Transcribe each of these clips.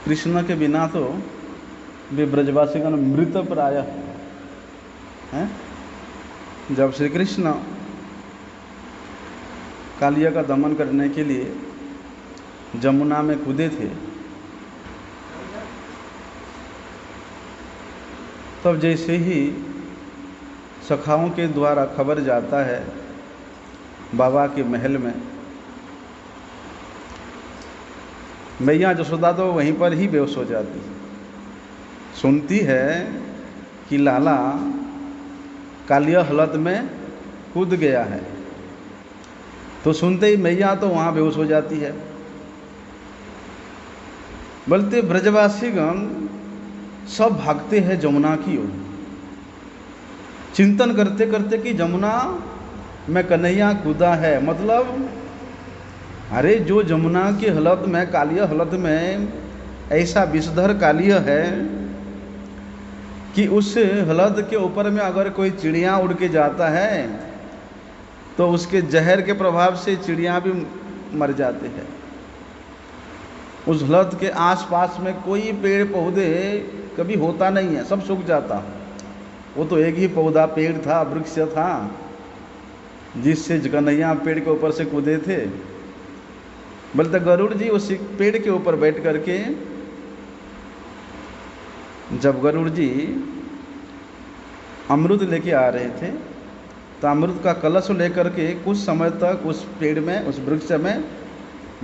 कृष्ण के बिना तो वे ब्रजवासीगण मृत प्राय हैं। जब श्री कृष्ण कालिया का दमन करने के लिए जमुना में कूदे थे, तब जैसे ही सखाओं के द्वारा खबर जाता है बाबा के महल में, मैया जसोदा तो वहीं पर ही बेहोश हो जाती है। सुनती है कि लाला कालिया हालत में कूद गया है, तो सुनते ही मैया तो वहाँ बेहोश हो जाती है। बोलते ब्रजवासीगण सब भागते हैं जमुना की ओर, चिंतन करते करते कि जमुना में कन्हैया कूदा है। मतलब अरे जो जमुना की हालत में, कालिया हालत में ऐसा विषधर कालिया है कि उस हालत के ऊपर में अगर कोई चिड़िया उड़ के जाता है तो उसके जहर के प्रभाव से चिड़िया भी मर जाते हैं। उस हालत के आसपास में कोई पेड़ पौधे कभी होता नहीं है, सब सूख जाता। वो तो एक ही पौधा पेड़ था, वृक्ष था, जिससे कन्हैया पेड़ के ऊपर से कूदे थे। बोलते गरुड़ जी उस पेड़ के ऊपर बैठ करके, जब गरुड़ जी अमृत लेके आ रहे थे तो अमृत का कलश लेकर के कुछ समय तक उस पेड़ में, उस वृक्ष में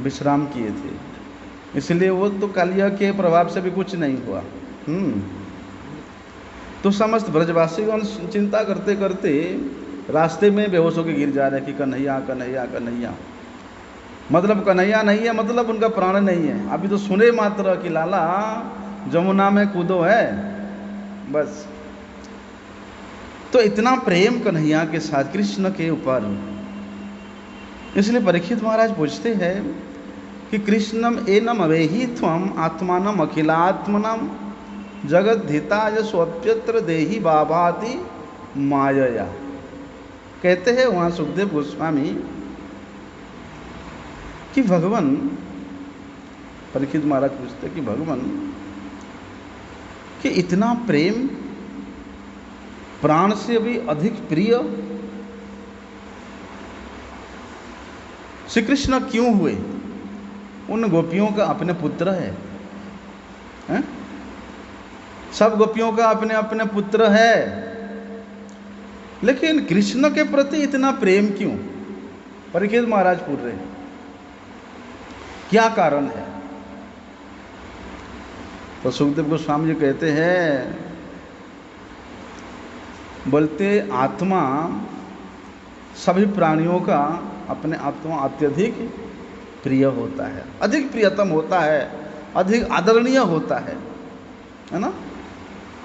विश्राम किए थे। इसलिए वो तो कालिया के प्रभाव से भी कुछ नहीं हुआ। तो समस्त ब्रजवासीगण चिंता करते करते रास्ते में बेहोश होकर गिर जा रहे कि कन्हैया कन्हैया कन्हैया। मतलब कन्हैया नहीं है, मतलब उनका प्राण नहीं है। अभी तो सुने मात्र कि लाला जमुना में कूदो है, बस। तो इतना प्रेम कन्हैया के साथ कृष्ण के ऊपर, इसलिए परीक्षित महाराज पूछते हैं कि कृष्णम एनम अवेहि त्वम आत्मानम अखिलात्मनम जगद्धिताय स्वप्यत्र देहि बाभाति मायया। कहते हैं वहाँ सुखदेव गोस्वामी कि भगवान, परीक्षित महाराज पूछते कि भगवान कि इतना प्रेम प्राण से भी अधिक प्रिय श्री कृष्ण क्यों हुए? उन गोपियों का अपने पुत्र है? सब गोपियों का अपने अपने पुत्र है, लेकिन कृष्ण के प्रति इतना प्रेम क्यों? परीक्षित महाराज पूछ रहे हैं क्या कारण है? तो सुखदेव गोस्वामी जी कहते हैं, बोलते आत्मा सभी प्राणियों का अपने आत्मा अत्यधिक प्रिय होता है, अधिक प्रियतम होता है, अधिक आदरणीय होता है ना।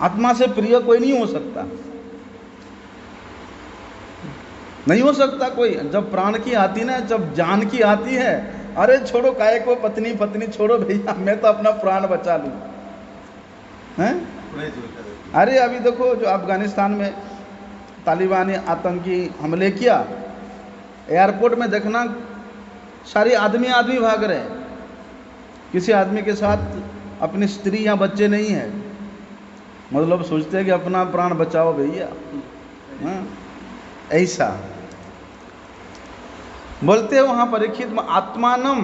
आत्मा से प्रिय कोई नहीं हो सकता, नहीं हो सकता कोई। जब प्राण की आती ना, जब जान की आती है, अरे छोड़ो काहे को पत्नी पत्नी छोड़ो भैया, मैं तो अपना प्राण बचा लूं, हैं? अरे अभी देखो जो अफगानिस्तान में तालिबानी आतंकी हमले किया, एयरपोर्ट में देखना सारे आदमी भाग रहे हैं। किसी आदमी के साथ अपनी स्त्री या बच्चे नहीं है, मतलब सोचते हैं कि अपना प्राण बचाओ भैया, ऐसा बोलते हैं वहां परीक्षित में। आत्मानम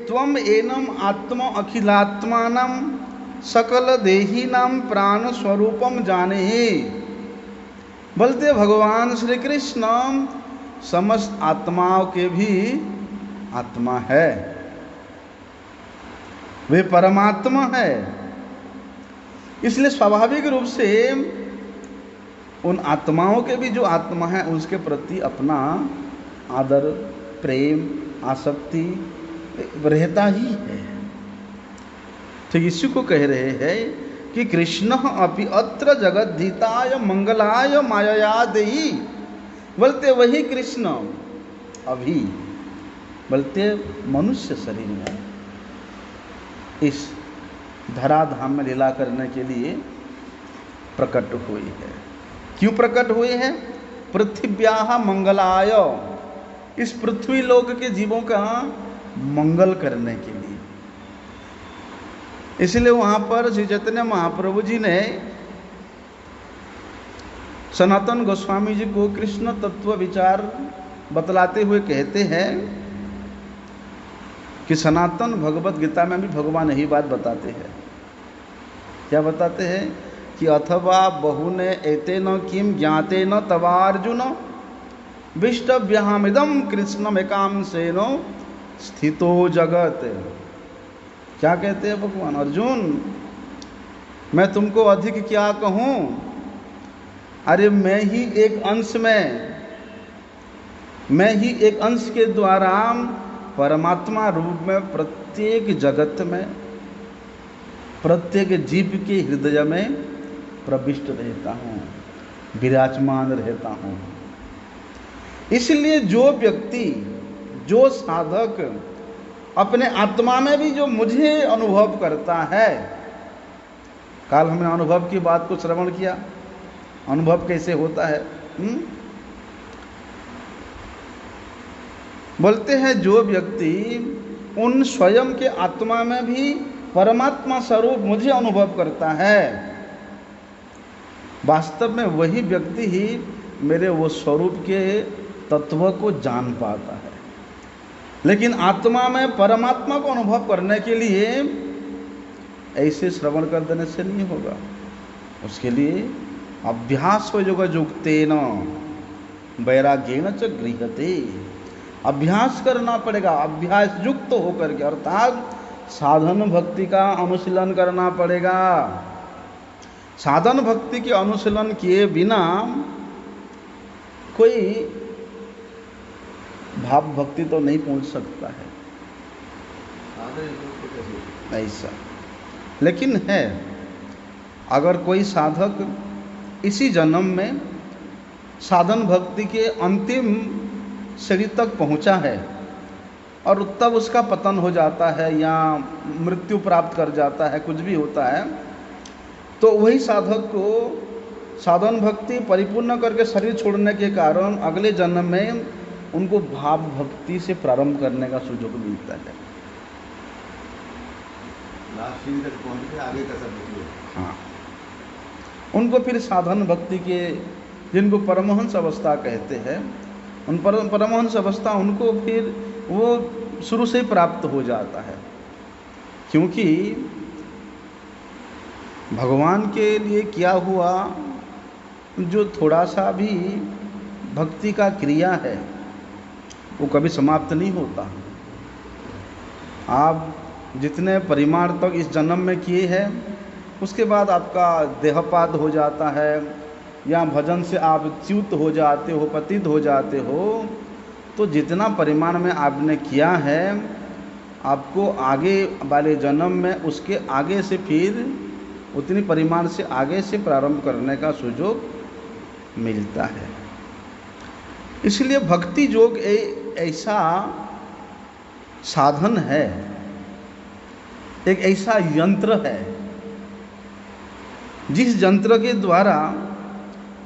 त्वम एनम आत्मा अखिलात्मानम सकल देहीनाम प्राण स्वरूपम जाने। बोलते भगवान श्री कृष्ण समस्त आत्माओं के भी आत्मा है, वे परमात्मा है। इसलिए स्वाभाविक रूप से उन आत्माओं के भी जो आत्मा है उसके प्रति अपना आदर, प्रेम, आसक्ति रहता ही है। ठीक इसी को कह रहे हैं कि कृष्ण अपि अत्र जगद्धिताय मंगलाय मायया देहि। बोलते वही कृष्ण अभी बोलते मनुष्य शरीर में इस धराधाम में लीला करने के लिए प्रकट हुई है। क्यों प्रकट हुए हैं? पृथिव्याः मंगलाय, इस पृथ्वी लोक के जीवों का मंगल करने के लिए। इसलिए वहाँ पर श्री चैतन्य महाप्रभु जी ने सनातन गोस्वामी जी को कृष्ण तत्व विचार बतलाते हुए कहते हैं कि सनातन भगवत गीता में भी भगवान यही बात बताते हैं। क्या बताते हैं कि अथवा बहुने एतेन किम ज्ञातेन तवार्जुन विष्टव्यहमिदं कृष्णम एकांशेन स्थितो जगत। क्या कहते हैं भगवान? अर्जुन, मैं तुमको अधिक क्या कहूँ, अरे मैं ही एक अंश के द्वारा परमात्मा रूप में प्रत्येक जगत में, प्रत्येक जीव के हृदय में प्रविष्ट रहता हूँ, विराजमान रहता हूँ। इसलिए जो व्यक्ति, जो साधक अपने आत्मा में भी जो मुझे अनुभव करता है, कल हमने अनुभव की बात को श्रवण किया, अनुभव कैसे होता है। बोलते हैं जो व्यक्ति उन स्वयं के आत्मा में भी परमात्मा स्वरूप मुझे अनुभव करता है, वास्तव में वही व्यक्ति ही मेरे वो स्वरूप के तत्व को जान पाता है। लेकिन आत्मा में परमात्मा को अनुभव करने के लिए ऐसे श्रवण कर देने से नहीं होगा। उसके लिए अभ्यास योग युक्तेन वैराग्येन च गृह्यते, अभ्यास करना पड़ेगा। अभ्यास युक्त होकर के, अर्थात साधन भक्ति का अनुशीलन करना पड़ेगा। साधन भक्ति के अनुशीलन किए बिना कोई भाव भक्ति तो नहीं पहुंच सकता है ऐसा। लेकिन है, अगर कोई साधक इसी जन्म में साधन भक्ति के अंतिम सीढ़ी तक पहुंचा है और तब उसका पतन हो जाता है या मृत्यु प्राप्त कर जाता है, कुछ भी होता है, तो वही साधक को साधन भक्ति परिपूर्ण करके शरीर छोड़ने के कारण अगले जन्म में उनको भाव भक्ति से प्रारंभ करने का सुयोग मिलता है। आगे का सब। हाँ, उनको फिर साधन भक्ति के, जिनको परमहंस अवस्था कहते हैं, उन परमहंस अवस्था उनको फिर वो शुरू से ही प्राप्त हो जाता है। क्योंकि भगवान के लिए किया हुआ जो थोड़ा सा भी भक्ति का क्रिया है वो कभी समाप्त नहीं होता। आप जितने परिमाण तक इस जन्म में किए हैं, उसके बाद आपका देहपात हो जाता है या भजन से आप च्युत हो जाते हो, पतित हो जाते हो, तो जितना परिमाण में आपने किया है, आपको आगे वाले जन्म में उसके आगे से फिर उतनी परिमाण से आगे से प्रारंभ करने का सुयोग मिलता है। इसलिए भक्ति योग ऐसा साधन है, एक ऐसा यंत्र है, जिस यंत्र के द्वारा,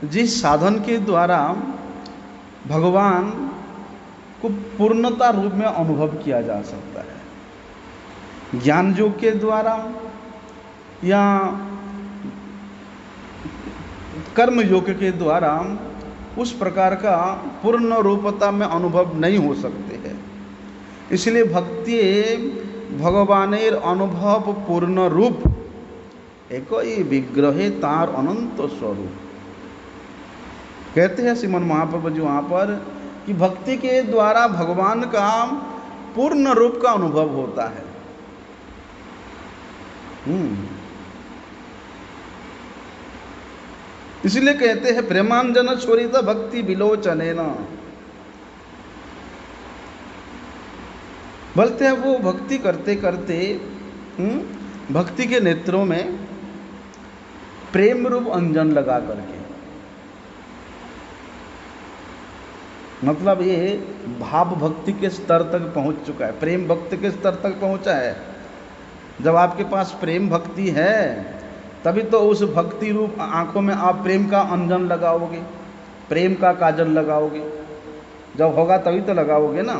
जिस साधन के द्वारा भगवान को पूर्णता रूप में अनुभव किया जा सकता है। ज्ञान योग के द्वारा या कर्म योग के द्वारा उस प्रकार का पूर्ण रूपता में अनुभव नहीं हो सकते हैं। इसलिए भक्ति भगवानेर अनुभव पूर्ण रूप एक ही विग्रहे तार अनंत स्वरूप। कहते हैं श्रीमन महाप्रभु जी वहाँ पर कि भक्ति के द्वारा भगवान का पूर्ण रूप का अनुभव होता है। इसलिए कहते हैं प्रेमांजन छोरित भक्ति विलोचनेन। बोलते हैं वो भक्ति करते करते भक्ति के नेत्रों में प्रेम रूप अंजन लगा करके, मतलब ये भाव भक्ति के स्तर तक पहुंच चुका है, प्रेम भक्ति के स्तर तक पहुंचा है। जब आपके पास प्रेम भक्ति है तभी तो उस भक्ति रूप आंखों में आप प्रेम का अंजन लगाओगे, प्रेम का काजल लगाओगे। जब होगा तभी तो लगाओगे ना।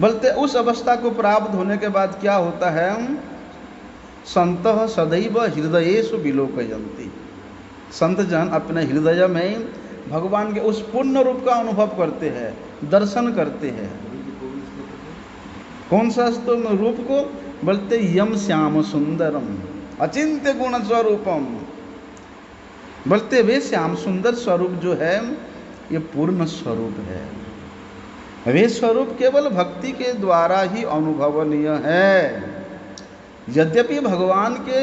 बोलते उस अवस्था को प्राप्त होने के बाद क्या होता है संतः सदैव हृदयेषु विलोकयन्ति। संत जन अपने हृदय में भगवान के उस पूर्ण रूप का अनुभव करते हैं, दर्शन करते हैं। कौन सा रूप को बोलते? यम श्याम सुंदरम अचिंत्य गुण स्वरूपम। बोलते वे श्याम सुंदर स्वरूप जो है ये पूर्ण स्वरूप है। वे स्वरूप केवल भक्ति के द्वारा ही अनुभवनीय है। यद्यपि भगवान के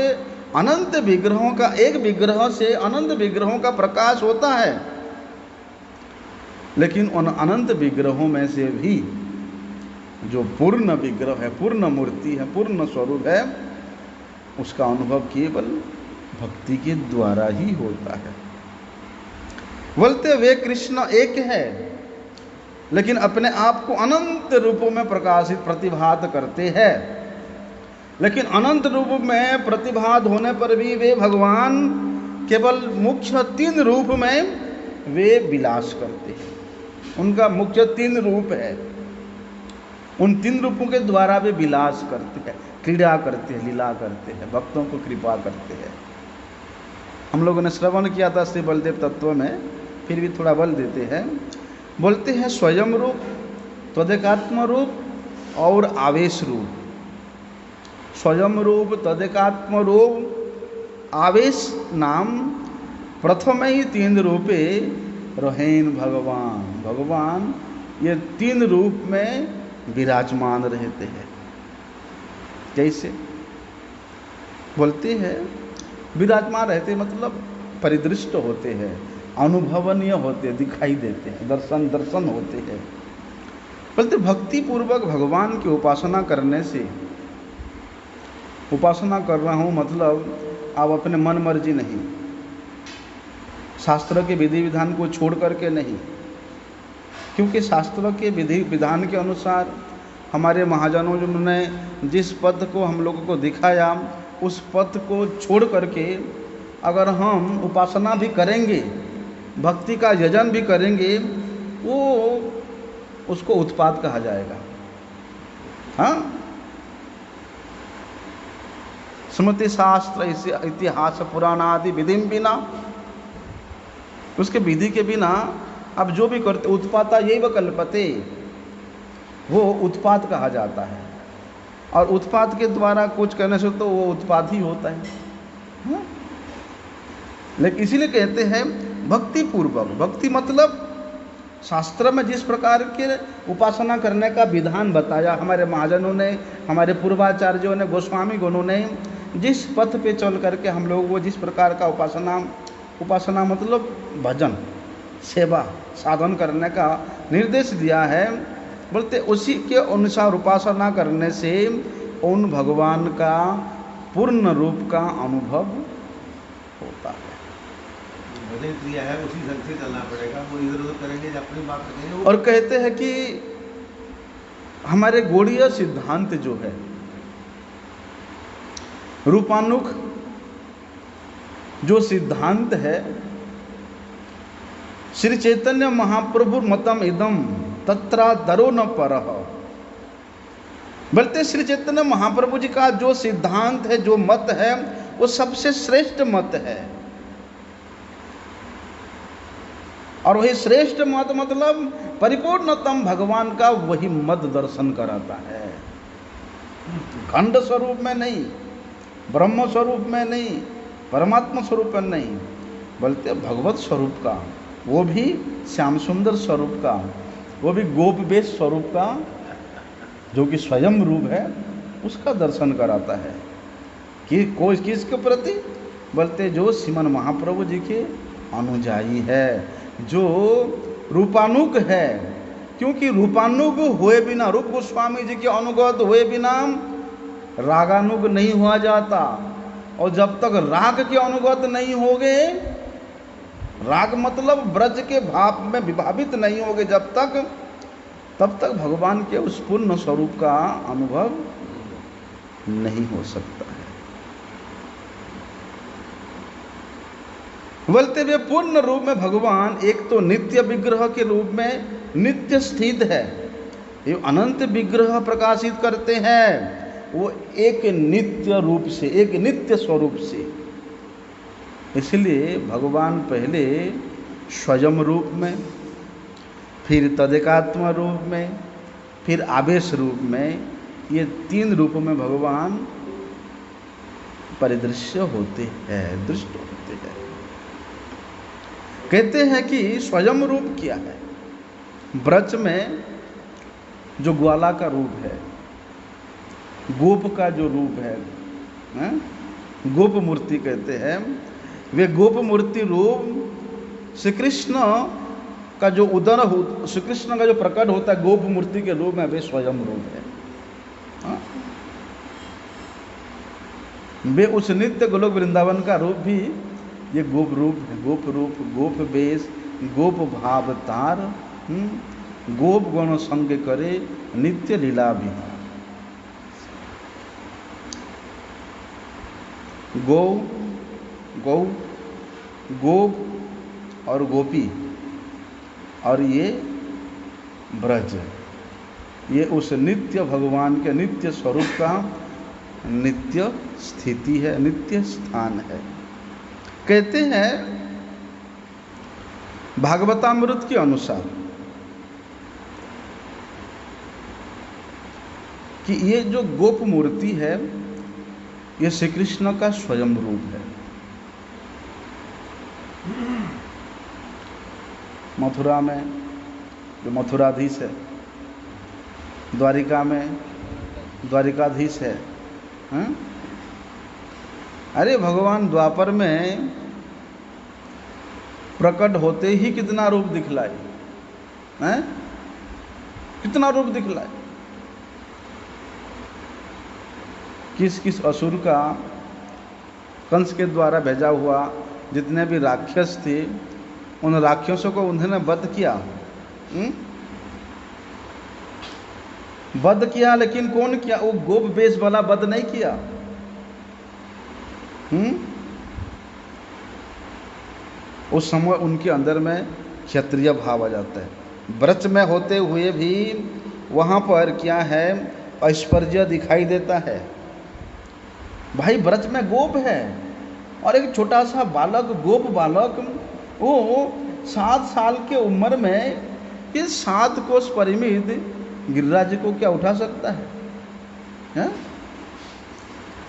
अनंत विग्रहों का, एक विग्रह से अनंत विग्रहों का प्रकाश होता है, लेकिन उन अनंत विग्रहों में से भी जो पूर्ण विग्रह है, पूर्ण मूर्ति है, पूर्ण स्वरूप है, उसका अनुभव केवल भक्ति के द्वारा ही होता है। बोलते वे कृष्ण एक है, लेकिन अपने आप को अनंत रूपों में प्रकाशित प्रतिभात करते हैं। लेकिन अनंत रूप में प्रतिभात होने पर भी वे भगवान केवल मुख्य 3 रूप में वे विलास करते हैं। उनका मुख्य 3 रूप है। उन 3 रूपों के द्वारा वे विलास करते हैं, क्रीड़ा करते हैं, लीला करते हैं, भक्तों को कृपा करते हैं। हम लोगों ने श्रवण किया था श्री बलदेव तत्व में, फिर भी थोड़ा बल देते हैं। बोलते हैं स्वयं रूप, तदेकात्म रूप और आवेश रूप। स्वयं रूप, तदेकात्म रूप, आवेश नाम प्रथम ही 3 रूपे रहेन भगवान। भगवान ये 3 रूप में विराजमान रहते हैं। जैसे बोलते हैं विराजमान रहते मतलब परिदृष्ट होते हैं, अनुभवनीय होते हैं, दिखाई देते हैं, दर्शन होते हैं। बोलते भक्ति पूर्वक भगवान की उपासना करने से, उपासना कर रहा हूँ मतलब आप अपने मन मर्जी नहीं, शास्त्र के विधि विधान को छोड़ करके नहीं, क्योंकि शास्त्र के विधि विधान के अनुसार हमारे महाजनों जिन्होंने जिस पथ को हम लोगों को दिखाया, उस पथ को छोड़ करके अगर हम उपासना भी करेंगे, भक्ति का यजन भी करेंगे, वो उसको उत्पात कहा जाएगा। हाँ, स्मृति शास्त्र इतिहास पुराण आदि विधि बिना, उसके विधि के बिना अब जो भी करते उत्पाता यही व कल्पते, वो उत्पात कहा जाता है। और उत्पात के द्वारा कुछ करने से तो वो उत्पात ही होता है। हाँ? लेकिन इसीलिए कहते हैं भक्ति पूर्वक। भक्ति मतलब शास्त्र में जिस प्रकार के उपासना करने का विधान बताया हमारे महाजनों ने, हमारे पूर्वाचार्यों ने, गोस्वामी गणों ने जिस पथ पे चल करके हम लोगों को जिस प्रकार का उपासना मतलब भजन, सेवा, साधन करने का निर्देश दिया है, बोलते उसी के अनुसार उपासना करने से उन भगवान का पूर्ण रूप का अनुभव होता है। भजन क्रिया है, उसी ढंग से चलना पड़ेगा, वो इधर उधर करेंगे अपनी बात करेंगे। और कहते हैं कि हमारे गौड़ीय सिद्धांत जो है, रूपानुग जो सिद्धांत है, श्री चैतन्य महाप्रभु मतम इदम तत्रा दरो न परह। बोलते श्री चैतन्य महाप्रभु जी का जो सिद्धांत है, जो मत है, वो सबसे श्रेष्ठ मत है। और वही श्रेष्ठ मत मतलब परिपूर्णतम भगवान का वही मत दर्शन कराता है। खंड स्वरूप में नहीं, ब्रह्म स्वरूप में नहीं, परमात्मा स्वरूप में नहीं, बोलते भगवत स्वरूप का, वो भी श्याम सुंदर स्वरूप का, वो भी गोप वेश स्वरूप का, जो कि स्वयं रूप है, उसका दर्शन कराता है। कि कोई किसके प्रति? बोलते जो श्रीमन महाप्रभु जी के अनुयायी है, जो रूपानुग है। क्योंकि रूपानुग हुए बिना, रूप गोस्वामी जी के अनुगत हुए बिना रागानुग नहीं हुआ जाता। और जब तक राग के अनुगत नहीं होगे, राग मतलब ब्रज के भाव में विभावित नहीं होगे जब तक, तब तक भगवान के उस पूर्ण स्वरूप का अनुभव नहीं हो सकता है। बोलते हुए पूर्ण रूप में भगवान एक तो नित्य विग्रह के रूप में नित्य स्थित है, ये अनंत विग्रह प्रकाशित करते हैं। वो एक नित्य रूप से, एक नित्य स्वरूप से। इसलिए भगवान पहले स्वयं रूप में, फिर तदेकात्म रूप में, फिर आवेश रूप में, ये 3 रूप में भगवान परिदृश्य होते हैं, दृष्ट होते हैं। कहते हैं कि स्वयं रूप क्या है? ब्रज में जो ग्वाला का रूप है, गोप का जो रूप है, गोप मूर्ति कहते हैं, वे गोप मूर्ति रूप श्री कृष्ण का जो उदर हो, श्री कृष्ण का जो प्रकट होता है गोप मूर्ति के रूप में, वे स्वयं रूप है। वे उस नित्य गोलोक वृंदावन का रूप भी ये गोप रूप है। गोप रूप, गोप वेश, गोप भाव तार, गोप गण संग करे नित्य लीला भी। गौ, गौ, गोप और गोपी, और ये ब्रज, ये उस नित्य भगवान के नित्य स्वरूप का नित्य स्थिति है, नित्य स्थान है। कहते हैं भागवतामृत के अनुसार कि ये जो गोप मूर्ति है, ये श्री कृष्ण का स्वयं रूप है। मथुरा में जो मथुराधीश है, द्वारिका में द्वारिकाधीश है। अरे भगवान द्वापर में प्रकट होते ही कितना रूप दिखलाए, कितना रूप दिखलाए। किस किस असुर का कंस के द्वारा भेजा हुआ जितने भी राक्षस थे, उन राक्षसों को उन्होंने वध किया, वध किया, लेकिन कौन किया? वो गोप वेश वाला वध नहीं किया। उस समय उनके अंदर में क्षत्रिय भाव आ जाता है। ब्रज में होते हुए भी वहां पर क्या है? ऐश्वर्य दिखाई देता है। भाई ब्रज में गोप है, और एक छोटा सा बालक, गोप बालक, वो 7 साल के उम्र में ये 7 कोस परिमित गिरिराज को क्या उठा सकता है?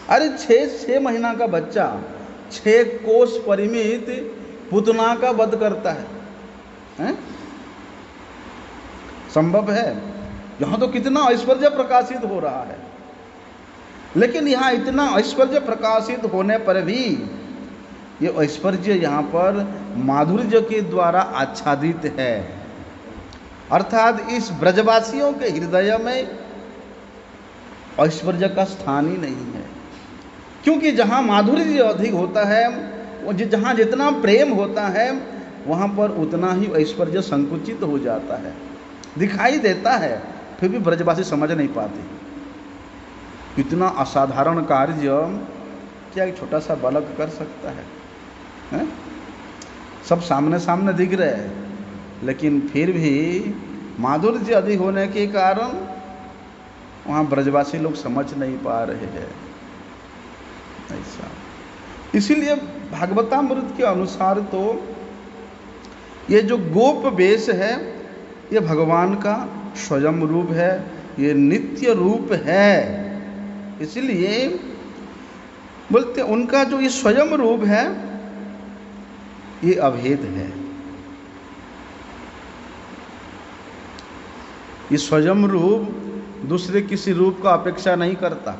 अरे 6 महीना का बच्चा 6 कोस परिमित पुतना का वध करता है? संभव है? यहां तो कितना ऐश्वर्य प्रकाशित हो रहा है, लेकिन यहाँ इतना ऐश्वर्य प्रकाशित होने पर भी ये ऐश्वर्य यहाँ पर माधुर्य के द्वारा आच्छादित है। अर्थात इस ब्रजवासियों के हृदय में ऐश्वर्य का स्थान ही नहीं है, क्योंकि जहाँ माधुर्य अधिक होता है, जहाँ जितना प्रेम होता है, वहाँ पर उतना ही ऐश्वर्य संकुचित हो जाता है, दिखाई देता है। फिर भी ब्रजवासी समझ नहीं पाते। इतना असाधारण कार्य क्या एक छोटा सा बालक कर सकता है? सब सामने सामने दिख रहे हैं, लेकिन फिर भी माधुर्य अधिक होने के कारण वहाँ ब्रजवासी लोग समझ नहीं पा रहे हैं ऐसा। इसीलिए भागवतामृत के अनुसार तो ये जो गोप वेश है, ये भगवान का स्वयं रूप है, ये नित्य रूप है। इसलिए बोलते उनका जो ये स्वयं रूप है, ये अभेद है। ये स्वयं रूप दूसरे किसी रूप का अपेक्षा नहीं करता।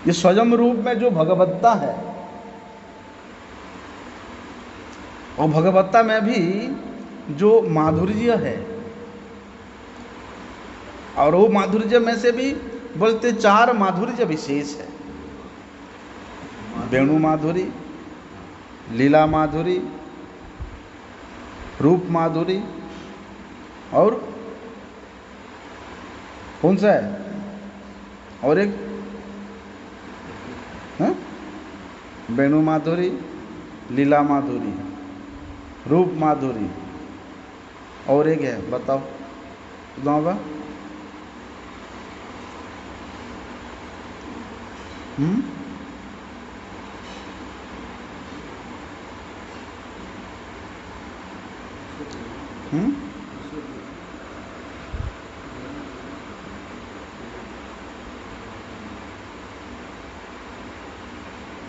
ये स्वयं रूप में जो भगवत्ता है, और भगवत्ता में भी जो माधुर्य है, और वो माधुर्य में से भी बोलते 4 माधुर्य विशेष है। वेणु माधुरी, लीला माधुरी, रूप माधुरी, और कौन सा है? और एक वेणु माधुरी, लीला माधुरी, रूप माधुरी, और एक है, बताओ गाँव का? हम्म? हम्म?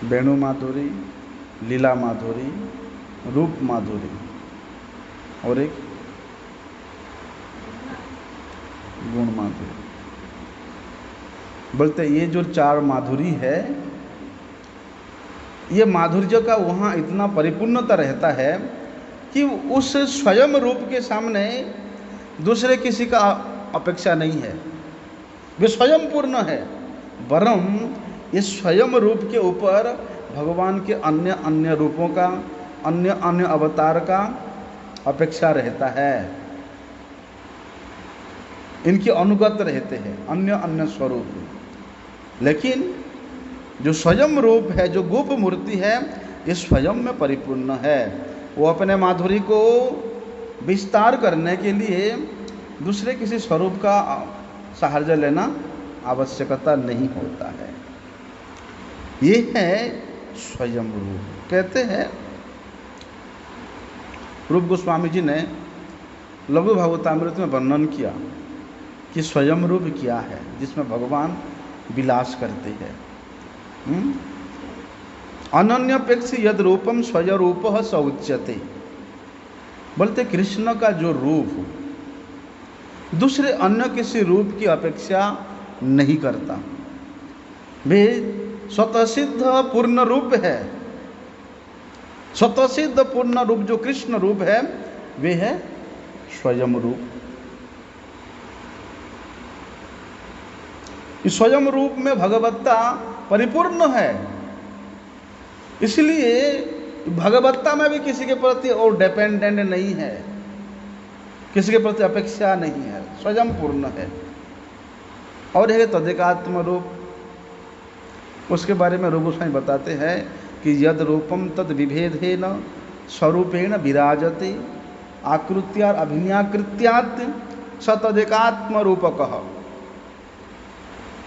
वेणु माधुरी, लीला माधुरी, रूप माधुरी, और एक गुण माधुरी। बोलते ये जो 4 माधुरी है, ये माधुर्य का वहाँ इतना परिपूर्णता रहता है कि उस स्वयं रूप के सामने दूसरे किसी का अपेक्षा नहीं है। वे स्वयं पूर्ण है, वरम ये स्वयं रूप के ऊपर भगवान के अन्य अन्य रूपों का, अन्य अन्य अवतार का अपेक्षा रहता है। इनके अनुगत रहते हैं अन्य अन्य स्वरूप। लेकिन जो स्वयं रूप है, जो गोप मूर्ति है, ये स्वयं में परिपूर्ण है। वो अपने माधुरी को विस्तार करने के लिए दूसरे किसी स्वरूप का सहारा लेना आवश्यकता नहीं होता है। ये है स्वयं रूप। कहते हैं रूप गोस्वामी जी ने लघु भागवतामृत में वर्णन किया कि स्वयं रूप क्या है, जिसमें भगवान विलास करते हैं। अनन्यपेक्ष यद रूपम स्वयं रूप स उच्यते। बोलते कृष्ण का जो रूप दूसरे अन्य किसी रूप की अपेक्षा नहीं करता। वे स्वतः सिद्ध पूर्ण रूप है। स्वतः सिद्ध पूर्ण रूप जो कृष्ण रूप है, वे है स्वयं रूप। इस स्वयं रूप में भगवत्ता परिपूर्ण है, इसलिए भगवत्ता में भी किसी के प्रति और डिपेंडेंट नहीं है, किसी के प्रति अपेक्षा नहीं है, स्वयं पूर्ण है। और है तदेकात्म रूप, उसके बारे में रूप गोस्वामी बताते हैं कि यद रूपम तद विभेदेन स्वरूपेण विराजते आकृत्या अभिन्याकृत्यात् स तदेकात्म रूपकः।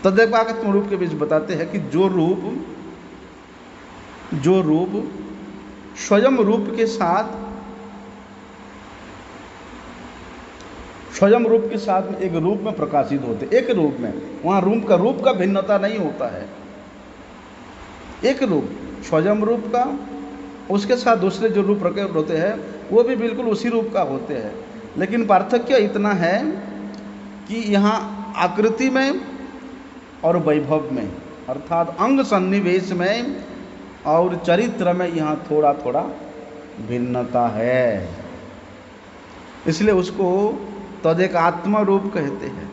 तदेकात्म रूप के बीच बताते हैं कि जो रूप स्वयं रूप के साथ, स्वयं रूप के साथ में एक रूप में प्रकाशित होते, एक रूप में, वहाँ रूप का भिन्नता नहीं होता है। एक रूप स्वयं रूप का, उसके साथ दूसरे जो रूप प्रकट होते हैं वो भी बिल्कुल उसी रूप का होते हैं। लेकिन पार्थक्य इतना है कि यहाँ आकृति में और वैभव में, अर्थात अंग सन्निवेश में और चरित्र में यहाँ थोड़ा थोड़ा भिन्नता है। इसलिए उसको तदेकात्म रूप कहते हैं।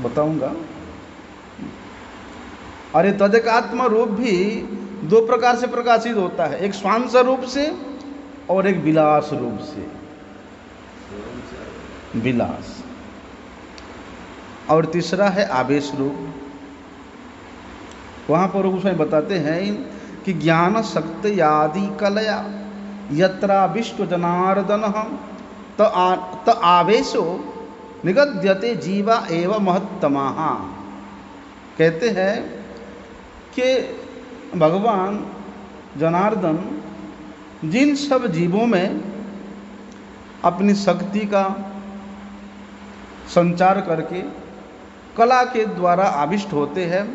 बताऊंगा। और ये तदेकात्म रूप भी 2 प्रकार से प्रकाशित होता है, एक स्वांश रूप से और एक विलास रूप से। विलास। और तीसरा है आवेश रूप। वहाँ पर गोस्वामी बताते हैं कि ज्ञान शक्ति आदि कलया यत्रा विष्णु जनार्दन त आवेशो निगद्यते जीवा एवं महत्तमाः। कहते हैं कि भगवान जनार्दन जिन सब जीवों में अपनी शक्ति का संचार करके कला के द्वारा आविष्ट होते हैं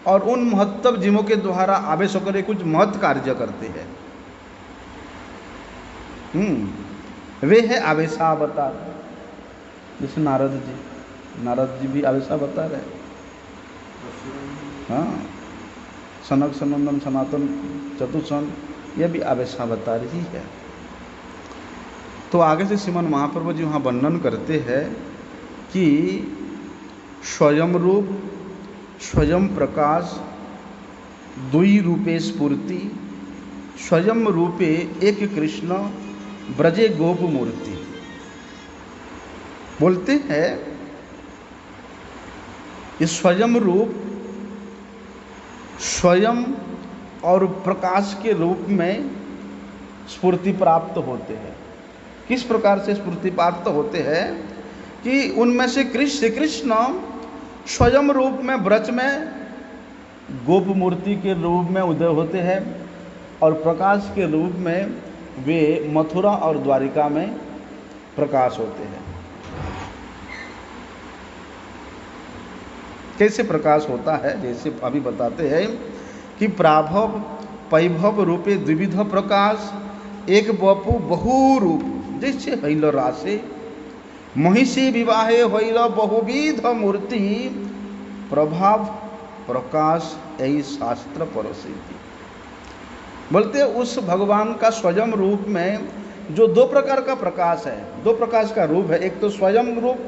और उन महत्व जीवों के द्वारा आवेश होकर कुछ महत्व कार्य करते हैं, वे है आवेशावतार। जैसे नारद जी भी आवेशावतार है। हाँ, सनक सनंदन सनातन चतुसन, यह भी आवेशावतार ही है। तो आगे से श्रीमन महाप्रभु जी वहाँ वर्णन करते हैं कि स्वयं रूप, स्वयं प्रकाश, द्वि रूपे स्फूर्ति, स्वयं रूपे एक कृष्ण ब्रजे गोप मूर्ति। बोलते हैं ये स्वयं रूप स्वयं और प्रकाश के रूप में स्फूर्ति प्राप्त होते हैं। किस प्रकार से स्फूर्ति प्राप्त होते हैं कि उनमें से कृष्ण स्वयं रूप में ब्रज में गोप मूर्ति के रूप में उदय होते हैं और प्रकाश के रूप में वे मथुरा और द्वारिका में प्रकाश होते हैं। कैसे प्रकाश होता है, जैसे अभी बताते हैं कि प्राभव पैभव रूपे द्विविध प्रकाश, एक बपु बहु रूप, जैसे हैल रासे महिषी विवाहे हैल बहुविध मूर्ति, प्रभाव प्रकाश यही शास्त्र परसिद्धि। बोलते उस भगवान का स्वयं रूप में जो दो प्रकार का प्रकाश है, दो प्रकाश का रूप है, एक तो स्वयं रूप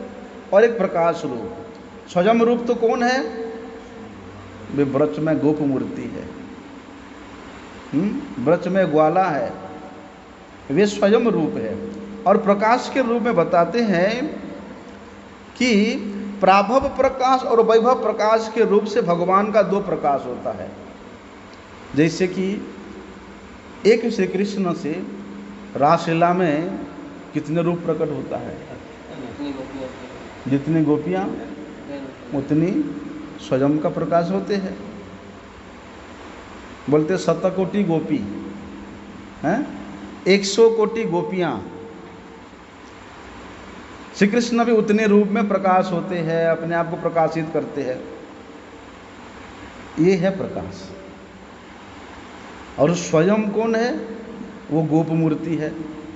और एक प्रकाश रूप। स्वयं रूप तो कौन है? वे ब्रज में गोप मूर्ति है, ब्रज में ग्वाला है, वे स्वयं रूप है। और प्रकाश के रूप में बताते हैं कि प्राभव प्रकाश और वैभव प्रकाश के रूप से भगवान का दो प्रकाश होता है। जैसे कि एक श्री कृष्ण से रासलीला में कितने रूप प्रकट होता है? जितनी गोपियां उतनी स्वयं का प्रकाश होते हैं। बोलते शतकोटि गोपी हैं, 100 कोटि गोपियां, श्री कृष्ण भी उतने रूप में प्रकाश होते हैं, अपने आप को प्रकाशित करते हैं। ये है प्रकाश। और स्वयं कौन है? वो गोप मूर्ति है,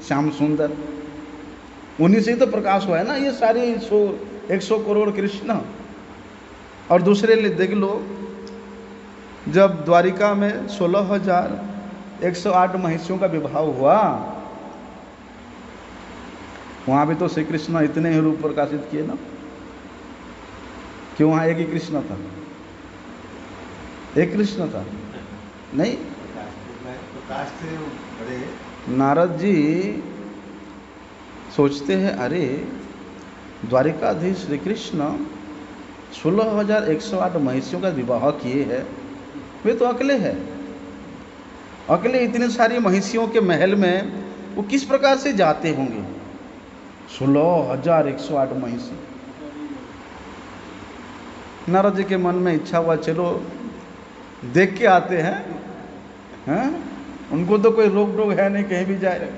श्याम सुंदर, उन्हीं से ही तो प्रकाश हुआ है ना ये सारे 100 करोड़ कृष्ण। और दूसरे लिए देख लो, जब द्वारिका में 16,108 महिषियों का विवाह हुआ, वहां भी तो श्री कृष्ण इतने ही रूप प्रकाशित किए ना। क्यों? वहां एक ही कृष्ण था, एक कृष्ण था नहीं। प्रकाश से बड़े नारद जी सोचते हैं, अरे द्वारिकाधीश श्री कृष्ण 16,108 महिषियों का विवाह किए हैं, वे तो अकेले हैं। अकेले इतनी सारी महिषियों के महल में वो किस प्रकार से जाते होंगे? 16,108 महिषी। नारद जी के मन में इच्छा हुआ, चलो देख के आते हैं, उनको तो कोई रोक टोक है नहीं, कहीं भी जाए।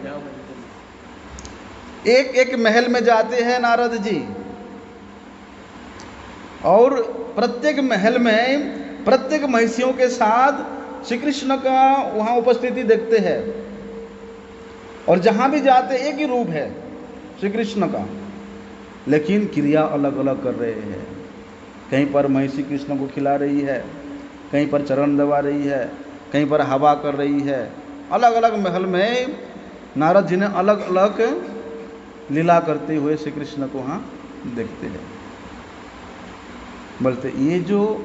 एक एक महल में जाते हैं नारद जी, और प्रत्येक महल में प्रत्येक महिषियों के साथ श्री कृष्ण का वहां उपस्थिति देखते हैं। और जहां भी जाते एक ही रूप है श्री कृष्ण का, लेकिन क्रिया अलग अलग कर रहे हैं। कहीं पर महिषी कृष्ण को खिला रही है, कहीं पर चरण दबा रही है, कहीं पर हवा कर रही है। अलग अलग महल में नारद जी ने अलग अलग लीला करते हुए श्री कृष्ण को वहाँ देखते हैं। बोलते ये जो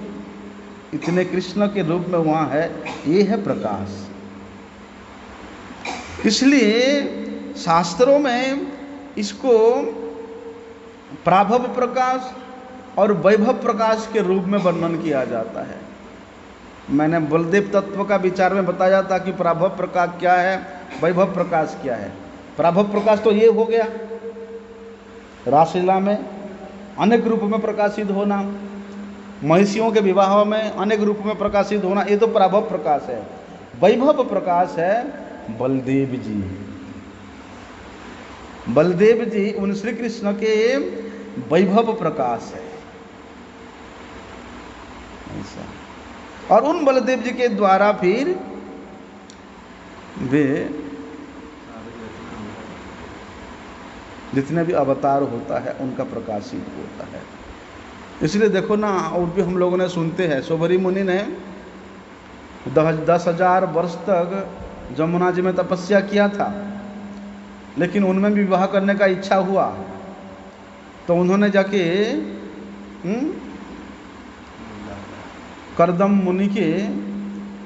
इतने कृष्ण के रूप में वहाँ है, ये है प्रकाश। इसलिए शास्त्रों में इसको प्राभव प्रकाश और वैभव प्रकाश के रूप में वर्णन किया जाता है। मैंने बलदेव तत्व का विचार में बताया था कि प्राभव प्रकाश क्या है, वैभव प्रकाश क्या है। प्राभव प्रकाश तो ये हो गया, रासलीला में अनेक रूप में प्रकाशित होना, महिषियों के विवाह में अनेक रूप में प्रकाशित होना, ये तो प्राभव प्रकाश है। वैभव प्रकाश है बलदेव जी। बलदेव जी उन श्री कृष्ण के वैभव प्रकाश है ऐसा। और उन बलदेव जी के द्वारा फिर वे जितने भी अवतार होता है उनका प्रकाशित होता है। इसलिए देखो ना, और भी हम लोगों ने सुनते हैं, शोभरी मुनि ने 10,000 वर्ष तक जमुना जी में तपस्या किया था, लेकिन उनमें भी विवाह करने का इच्छा हुआ तो उन्होंने जाके करदम मुनि के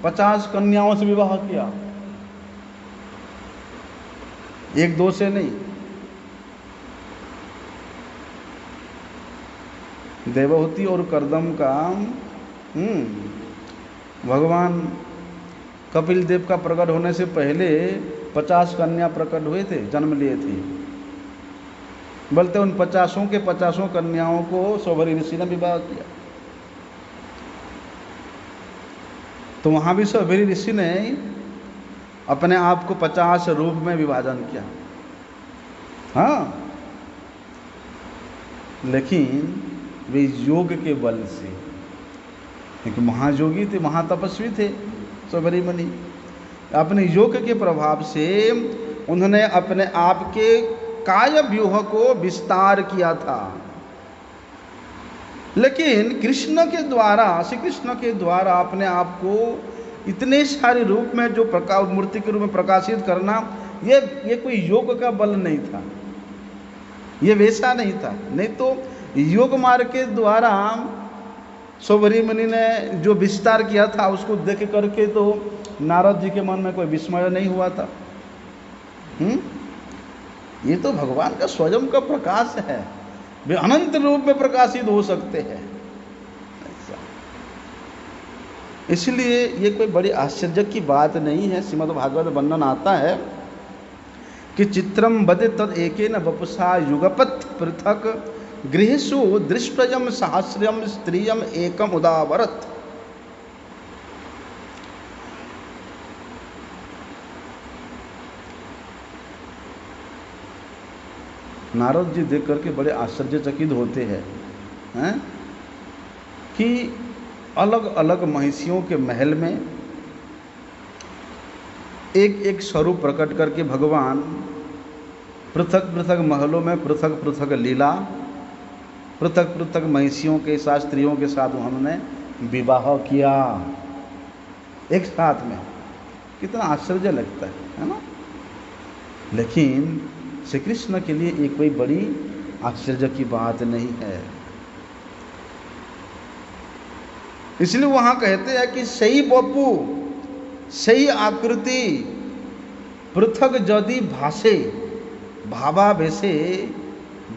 50 कन्याओं से विवाह किया, एक दो से नहीं। देवहूति और करदम का भगवान कपिल देव का प्रकट होने से पहले 50 कन्या प्रकट हुए थे, जन्म लिए थे। बोलते उन 50 के 50 कन्याओं को शोभरी ऋषि ने विवाह किया। तो वहाँ भी स्वभरी ऋषि ने अपने आप को 50 रूप में विभाजन किया। हाँ, लेकिन वे योग के बल से, क्योंकि महायोगी थे, महातपस्वी थे स्वभरी मुनि, अपने योग के प्रभाव से उन्होंने अपने आप के काय व्यूह को विस्तार किया था। लेकिन कृष्ण के द्वारा, श्री कृष्ण के द्वारा अपने आप को इतने सारे रूप में जो मूर्ति के रूप में प्रकाशित करना, ये कोई योग का बल नहीं था, ये वैसा नहीं था। नहीं तो योग मार्ग के द्वारा स्वभरी मुनि ने जो विस्तार किया था उसको देख करके तो नारद जी के मन में कोई विस्मय नहीं हुआ था। ये तो भगवान का स्वयं का प्रकाश है, वे अनंत रूप में प्रकाशित हो सकते हैं। इसलिए ये कोई बड़ी आश्चर्य की बात नहीं है। श्रीमद् भागवत वर्णन आता है कि चित्रम बदे तद एकेन वपुषा युगपत् पृथक गृहेषु दृष्टयम सहस्रम स्त्रियम एकम उदावरत। नारद जी देख करके बड़े आश्चर्यचकित होते हैं कि अलग अलग महिषियों के महल में एक एक स्वरूप प्रकट करके भगवान पृथक पृथक महलों में पृथक पृथक लीला, पृथक पृथक महिषियों के साथ, स्त्रियों के साथ उन्होंने विवाह किया एक साथ में। कितना आश्चर्य लगता है ना। लेकिन श्री कृष्ण के लिए एक कोई बड़ी आश्चर्य की बात नहीं है। इसलिए वहां कहते हैं कि सही बपू सही आकृति पृथक यदि भाषे भावा वैसे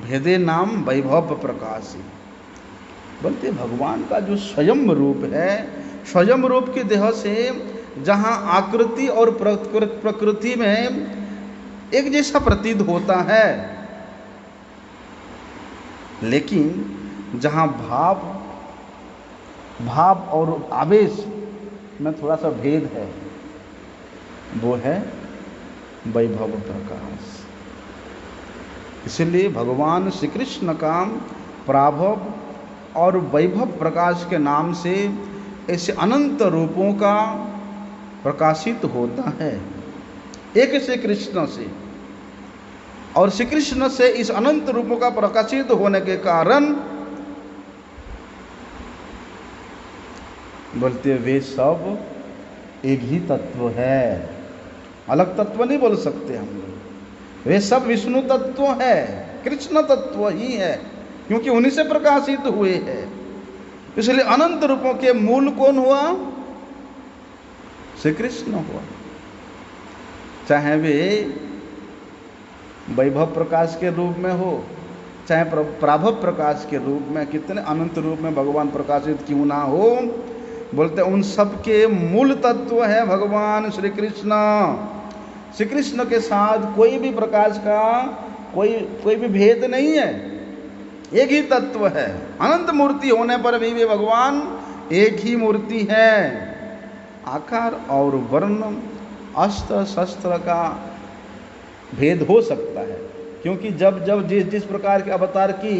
भेदे नाम वैभव प्रकाशी। बोलते भगवान का जो स्वयं रूप है, स्वयं रूप की देह से जहाँ आकृति और प्रकृति में एक जैसा प्रतीत होता है, लेकिन जहाँ भाव और आवेश में थोड़ा सा भेद है, वो है वैभव प्रकाश। इसलिए भगवान श्री कृष्ण का प्राभव और वैभव प्रकाश के नाम से ऐसे अनंत रूपों का प्रकाशित होता है एक श्री कृष्ण से। और श्री कृष्ण से इस अनंत रूपों का प्रकाशित होने के कारण बोलते वे सब एक ही तत्व है, अलग तत्व नहीं बोल सकते हम लोग। वे सब विष्णु तत्व है, कृष्ण तत्व ही है, क्योंकि उन्हीं से प्रकाशित हुए हैं। इसलिए अनंत रूपों के मूल कौन हुआ? श्री कृष्ण हुआ। चाहे वे वैभव प्रकाश के रूप में हो, चाहे प्राभव प्रकाश के रूप में, कितने अनंत रूप में भगवान प्रकाशित क्यों ना हो, बोलते उन सब के मूल तत्व है भगवान श्री कृष्ण। श्री कृष्ण के साथ कोई भी प्रकाश का कोई भी भेद नहीं है, एक ही तत्व है। अनंत मूर्ति होने पर भी वे भगवान एक ही मूर्ति है। आकार और वर्ण, अस्त्र शस्त्र का भेद हो सकता है, क्योंकि जब जब जिस प्रकार के अवतार की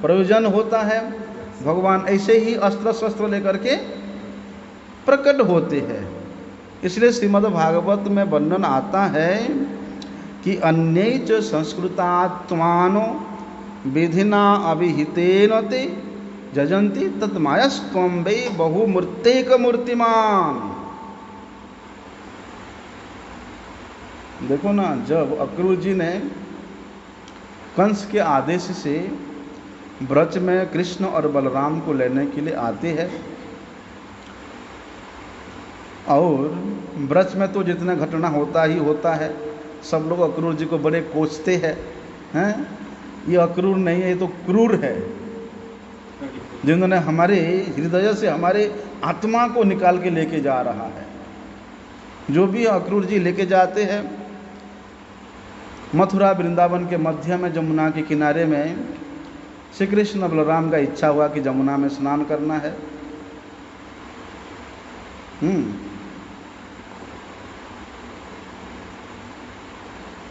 प्रयोजन होता है, भगवान ऐसे ही अस्त्र शस्त्र लेकर के प्रकट होते हैं। इसलिए श्रीमद् भागवत में वर्णन आता है कि अन्ये च संस्कृतात्मानो विधिना अभिहितेन ते जजन्ति तत्मायस्त्वं वै बहुमूर्तेक मूर्तिमान। देखो ना, जब अक्रूर जी ने कंस के आदेश से ब्रज में कृष्ण और बलराम को लेने के लिए आते हैं, और ब्रज में तो जितना घटना होता ही होता है, सब लोग अक्रूर जी को बड़े कोसते हैं, ये अक्रूर नहीं है, ये तो क्रूर है, जिन्होंने हमारे हृदय से हमारे आत्मा को निकाल के लेके जा रहा है। जो भी अक्रूर जी लेके जाते हैं, मथुरा वृंदावन के मध्य में जमुना के किनारे में श्री कृष्ण बलराम का इच्छा हुआ कि जमुना में स्नान करना है।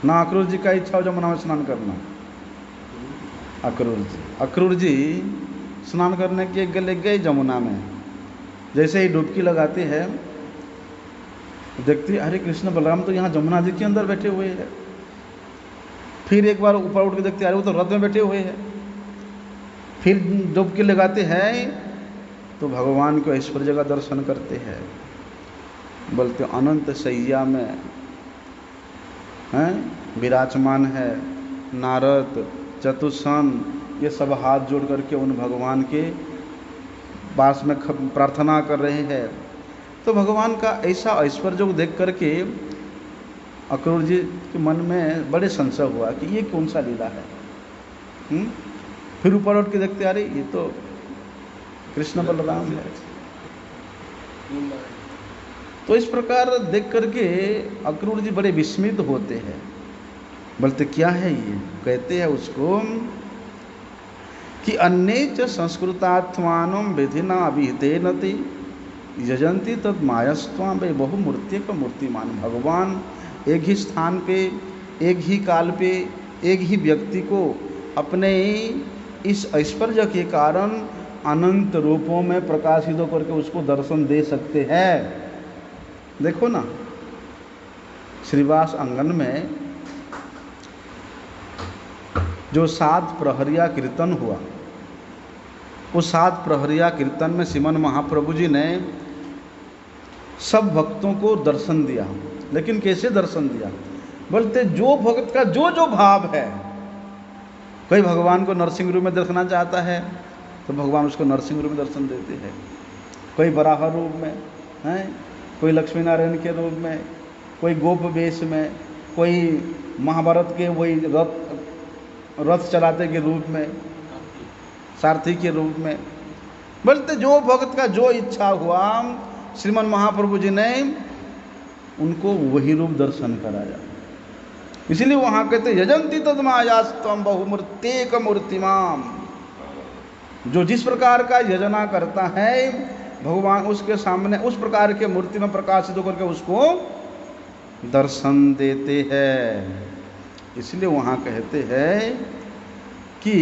ना अक्रूर जी का इच्छा हो जमुना में स्नान करना। अक्रूर जी स्नान करने के लिए गए जमुना में। जैसे ही डुबकी लगाते हैं देखते अरे कृष्ण बलराम तो यहाँ जमुना जी के अंदर बैठे हुए हैं। फिर एक बार ऊपर उठ के देखते अरे वो तो रथ में बैठे हुए हैं। फिर डुबकी लगाते हैं तो भगवान को ऐश्वर्य का दर्शन करते हैं। बोलते अनंत सैया में हैं विराजमान है नारद चतुसन, ये सब हाथ जोड़ करके उन भगवान के पास में प्रार्थना कर रहे हैं। तो भगवान का ऐसा ऐश्वर्य को देख करके अक्रूर जी के मन में बड़े संशय हुआ कि ये कौन सा लीला है। फिर ऊपर उठ के देखते अरे ये तो कृष्ण बलराम है। तो इस प्रकार देख करके अक्रूर जी बड़े विस्मित होते हैं। बोलते क्या है ये? कहते हैं उसको कि अन्ये च संस्कृतात्मानं विधिना अभिहितेन ते यजन्ति तद मायस्त्वां वे बहुमूर्त्यक मूर्तिमान। भगवान एक ही स्थान पे एक ही काल पे एक ही व्यक्ति को अपने इस ऐश्वर्य के कारण अनंत रूपों में प्रकाशित होकर के उसको दर्शन दे सकते हैं। देखो ना श्रीवास आंगन में जो 7 प्रहरिया कीर्तन हुआ, उस 7 प्रहरिया कीर्तन में श्रीमन महाप्रभु जी ने सब भक्तों को दर्शन दिया। लेकिन कैसे दर्शन दिया? बोलते जो भक्त का जो जो भाव है। कोई भगवान को नरसिंह रूप में दर्शना चाहता है तो भगवान उसको नरसिंह रूप में दर्शन देते हैं। कोई बराह रूप में है, कोई लक्ष्मी नारायण के रूप में, कोई गोप वेश में, कोई महाभारत के वही रथ चलाते के रूप में, सारथी के रूप में। बोलते जो भक्त का जो इच्छा हुआ श्रीमन महाप्रभु जी ने उनको वही रूप दर्शन कराया। इसलिए वहाँ कहते यजंती तदमायास्तम बहुमूर्तेक मूर्तिमाम। जो जिस प्रकार का यजना करता है भगवान उसके सामने उस प्रकार के मूर्ति में प्रकाशित होकर के उसको दर्शन देते हैं। इसलिए वहाँ कहते हैं कि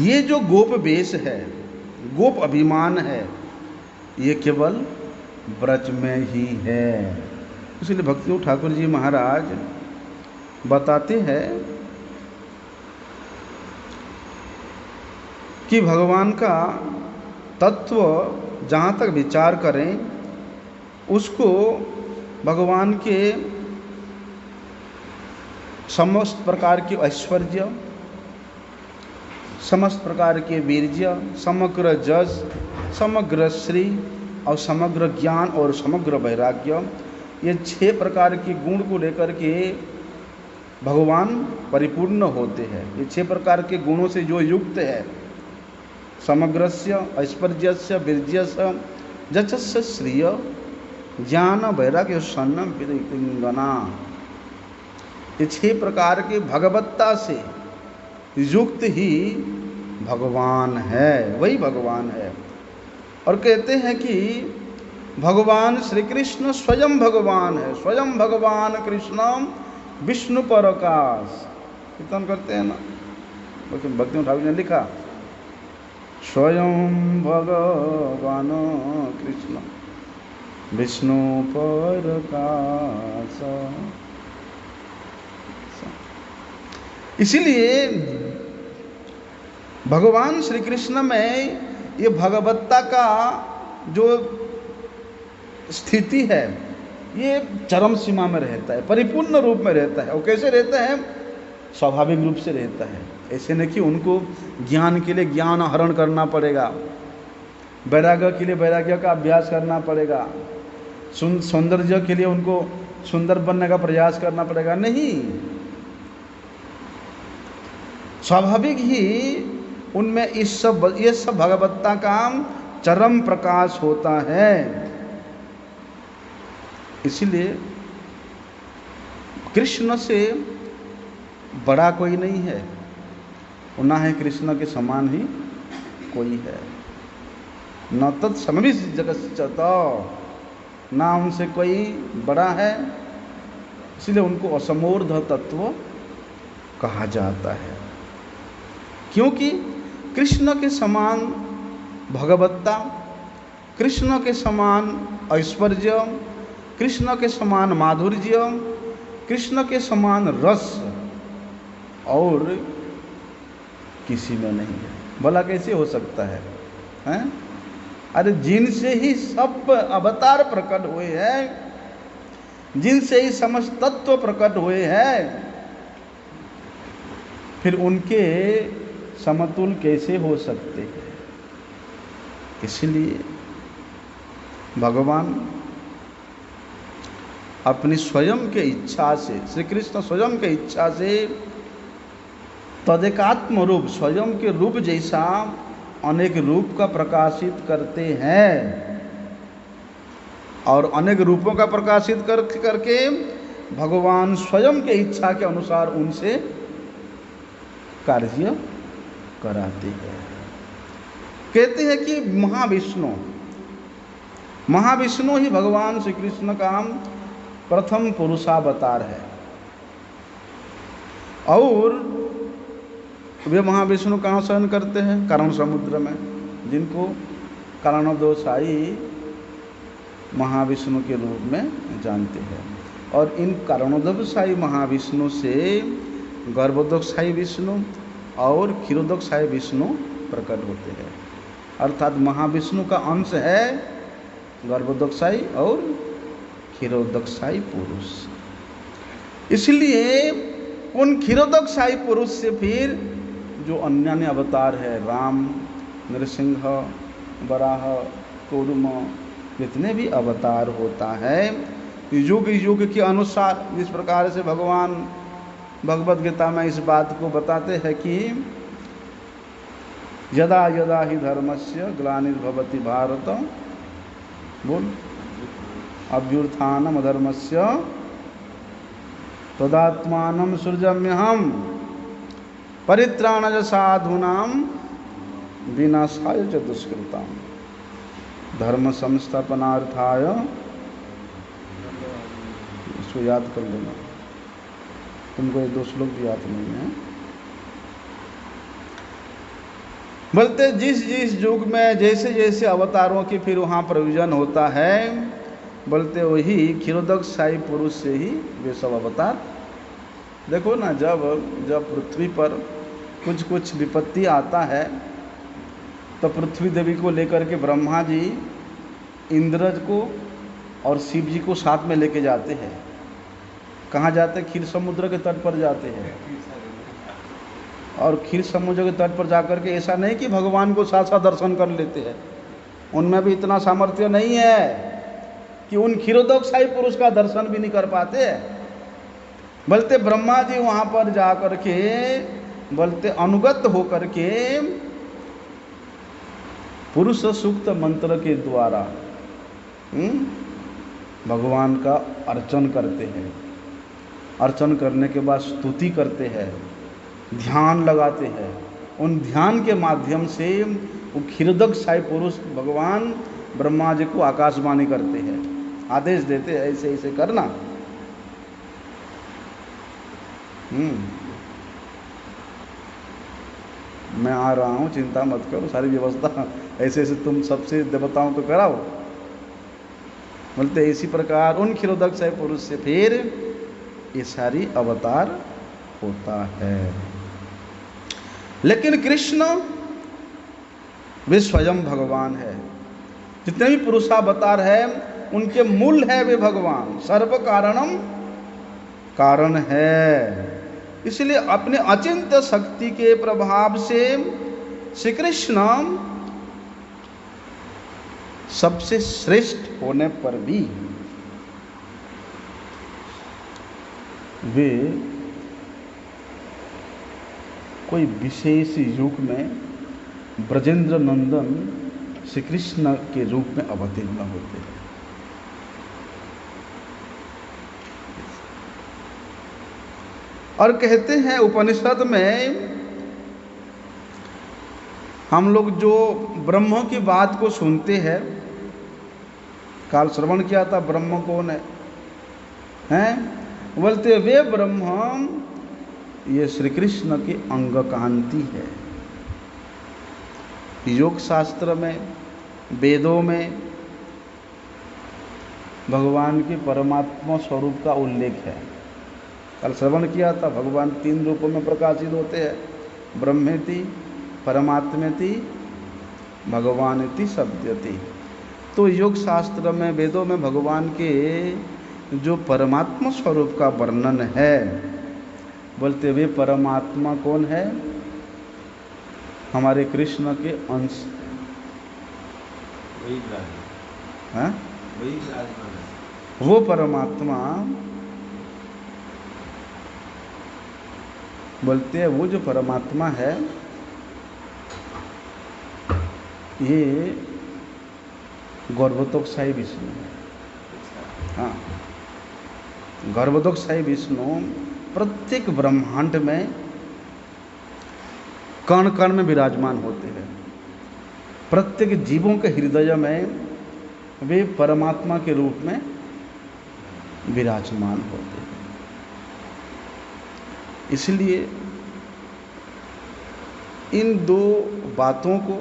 ये जो गोप वेश है, गोप अभिमान है, ये केवल ब्रज में ही है। इसलिए भक्ति ठाकुर जी महाराज बताते हैं कि भगवान का तत्व जहाँ तक विचार करें उसको भगवान के समस्त प्रकार के ऐश्वर्य, समस्त प्रकार के वीर्य, समग्र जस, समग्र श्री और समग्र ज्ञान और समग्र वैराग्य, ये 6 प्रकार के गुण को लेकर के भगवान परिपूर्ण होते हैं। ये 6 प्रकार के गुणों से जो युक्त है, समग्रस्य ऐश्वर्यस्य वीर्यस्य जचस्य श्रिय ज्ञान वैराग्य सन्नम विदिंगना, ये 6 प्रकार के भगवत्ता से युक्त ही भगवान है, वही भगवान है। और कहते हैं कि भगवान श्री कृष्ण स्वयं भगवान है, स्वयं भगवान कृष्ण विष्णु पराकाश। कीर्तन करते हैं ना, भक्ति ठाकुर ने लिखा स्वयं भगवान कृष्ण विष्णु पराकाश। इसीलिए भगवान श्री कृष्ण में ये भगवत्ता का जो स्थिति है ये चरम सीमा में रहता है, परिपूर्ण रूप में रहता है। और कैसे रहता है? स्वाभाविक रूप से रहता है। ऐसे नहीं कि उनको ज्ञान के लिए ज्ञान आहरण करना पड़ेगा, वैराग्य के लिए वैराग्य का अभ्यास करना पड़ेगा, सौंदर्य के लिए उनको सुंदर बनने का प्रयास करना पड़ेगा। नहीं, स्वाभाविक ही उनमें ये सब भगवत्ता का चरम प्रकाश होता है। इसलिए कृष्ण से बड़ा कोई नहीं है और ना है कृष्ण के समान ही कोई है। न तत्समविश जगच्चत, ना उनसे कोई बड़ा है, इसलिए उनको असमूर्ध तत्व कहा जाता है। क्योंकि कृष्ण के समान भगवत्ता, कृष्ण के समान ऐश्वर्य, कृष्ण के समान माधुर्य, कृष्ण के समान रस और किसी में नहीं है। भला कैसे हो सकता है, हैं? अरे जिनसे ही सब अवतार प्रकट हुए हैं, जिनसे ही समस्त तत्व प्रकट हुए हैं, फिर उनके समतुल कैसे हो सकते हैं? इसलिए भगवान अपनी स्वयं के इच्छा से, श्री कृष्ण स्वयं के इच्छा से तदेकात्म रूप, स्वयं के रूप जैसा अनेक रूप का प्रकाशित करते हैं, और अनेक रूपों का प्रकाशित करके भगवान स्वयं के इच्छा के अनुसार उनसे कार्य कराते हैं। कहते हैं कि महाविष्णु ही भगवान श्री कृष्ण का प्रथम पुरुषावतार है, और वे महाविष्णु कहाँ शयन करते हैं? कारण समुद्र में, जिनको कारणोदयशायी महाविष्णु के रूप में जानते हैं। और इन कारणोदयशायी महाविष्णु से गर्भोदकशायी विष्णु और क्षीरोदकशायी विष्णु प्रकट होते हैं। अर्थात महाविष्णु का अंश है गर्भोदकशायी और क्षीरोदकशायी पुरुष। इसलिए उन क्षीरोदकशायी पुरुष से फिर जो अन्य अवतार है, राम, नरसिंह, वराह, कूर्म, जितने भी अवतार होता है, युग युग के अनुसार, जिस प्रकार से भगवान भगवद गीता में इस बात को बताते हैं कि यदा यदा ही धर्मस्य ग्लानिर्भवति भारत, बोल, अभ्युत्थानम अधर्मस्य तदात्मानं सृजाम्यहम् परित्राणाय साधूनां विनाशाय च दुष्कृतां धर्म संस्थापनार्थाय। इसको याद कर लेना, तुमको ये 2 श्लोक भी याद नहीं है। बोलते जिस जिस युग में जैसे जैसे अवतारों की फिर वहाँ प्रयोजन होता है, बोलते वही क्षीरोदकशायी पुरुष से ही वे सब अवतार। देखो ना, जब पृथ्वी पर कुछ कुछ विपत्ति आता है तो पृथ्वी देवी को लेकर के ब्रह्मा जी इंद्र को और शिव जी को साथ में लेके जाते हैं। कहाँ जाते हैं? क्षीर समुद्र के तट पर जाते हैं। और क्षीर समुद्र के तट पर जाकर के ऐसा नहीं कि भगवान को साथ साथ दर्शन कर लेते हैं, उनमें भी इतना सामर्थ्य नहीं है कि उन क्षीरोदकशायी पुरुष का दर्शन भी नहीं कर पाते। बोलते ब्रह्मा जी वहाँ पर जा कर के, बोलते अनुगत होकर के पुरुष सूक्त मंत्र के द्वारा भगवान का अर्चन करते हैं। अर्चन करने के बाद स्तुति करते हैं, ध्यान लगाते हैं। उन ध्यान के माध्यम से वो क्षीरोदकशायी पुरुष भगवान ब्रह्मा जी को आकाशवाणी करते हैं, आदेश देते हैं ऐसे ऐसे करना। मैं आ रहा हूँ, चिंता मत करो, सारी व्यवस्था ऐसे ऐसे तुम सबसे देवताओं को कराओ। बोलते इसी प्रकार उन क्षीरोदकशायी पुरुष से फिर ये सारी अवतार होता है। लेकिन कृष्ण वे स्वयं भगवान है। जितने भी पुरुषावतार है उनके मूल है वे भगवान, सर्व कारणम कारण है। इसलिए अपने अचिंत्य शक्ति के प्रभाव से श्री कृष्ण सबसे श्रेष्ठ होने पर भी वे कोई विशेष युग में ब्रजेंद्र नंदन श्री कृष्ण के रूप में अवतीर्ण होते हैं। और कहते हैं उपनिषद में हम लोग जो ब्रह्म की बात को सुनते हैं, काल श्रवण किया था ब्रह्म कौन है, हैं? बोलते वे ब्रह्म ये श्री कृष्ण की अंग कांति है। योग शास्त्र में, वेदों में भगवान के परमात्मा स्वरूप का उल्लेख है। कल श्रवण किया था भगवान 3 रूपों में प्रकाशित होते हैं, ब्रह्मेति, परमात्मेति, भगवानेति शब्दति। तो योग शास्त्र में, वेदों में भगवान के जो परमात्मा स्वरूप का वर्णन है, बोलते वे परमात्मा कौन है? हमारे कृष्ण के अंश हैं। वो परमात्मा बोलते हैं, वो जो परमात्मा है ये गर्भोत्कर्षायी विष्णु है। हाँ, गर्भोत्कर्षायी विष्णु प्रत्येक ब्रह्मांड में कण कण में विराजमान होते हैं। प्रत्येक जीवों के हृदय में वे परमात्मा के रूप में विराजमान होते हैं। इसलिए इन 2 बातों को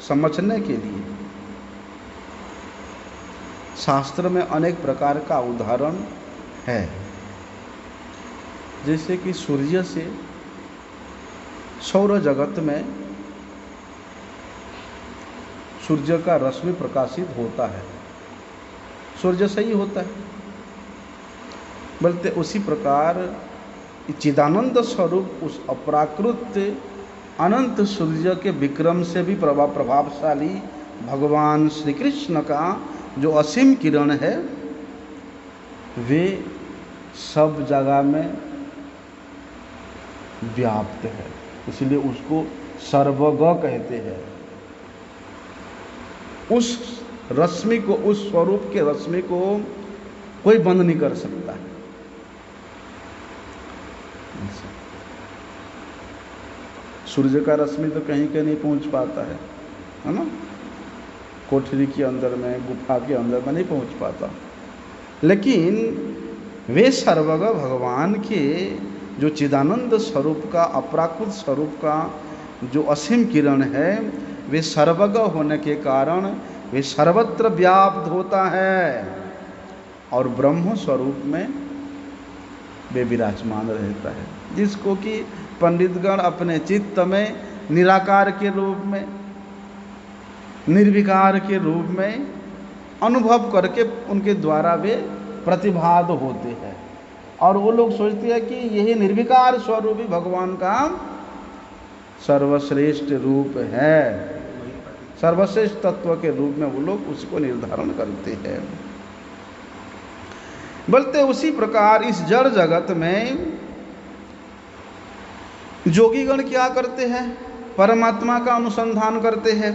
समझने के लिए शास्त्र में अनेक प्रकार का उदाहरण है। जैसे कि सूर्य से सौर जगत में सूर्य का रश्मि प्रकाशित होता है, सूर्य से ही होता है। बोलते उसी प्रकार चिदानंद स्वरूप उस अपराकृत अनंत सूर्य के विक्रम से भी प्रभावशाली भगवान श्री कृष्ण का जो असीम किरण है, वे सब जगह में व्याप्त है। इसलिए उसको सर्वग कहते हैं। उस रश्मि को, उस स्वरूप के रश्मि को कोई बंद नहीं कर सकता है। सूर्य का रश्मि तो कहीं कहीं नहीं पहुंच पाता है ना? कोठरी के अंदर में, गुफा के अंदर में नहीं पहुंच पाता। लेकिन वे सर्वग भगवान के जो चिदानंद स्वरूप का, अपराकृत स्वरूप का जो असीम किरण है, वे सर्वग होने के कारण वे सर्वत्र व्याप्त होता है और ब्रह्म स्वरूप में वे विराजमान रहता है, जिसको कि पंडितगण अपने चित्त में निराकार के रूप में, निर्विकार के रूप में अनुभव करके उनके द्वारा वे प्रतिभाद होते हैं। और वो लोग सोचते हैं कि यही निर्विकार स्वरूप ही भगवान का सर्वश्रेष्ठ रूप है। सर्वश्रेष्ठ तत्व के रूप में वो लोग उसको निर्धारण करते हैं। बोलते उसी प्रकार इस जड़ जगत में योगीगण क्या करते हैं? परमात्मा का अनुसंधान करते हैं।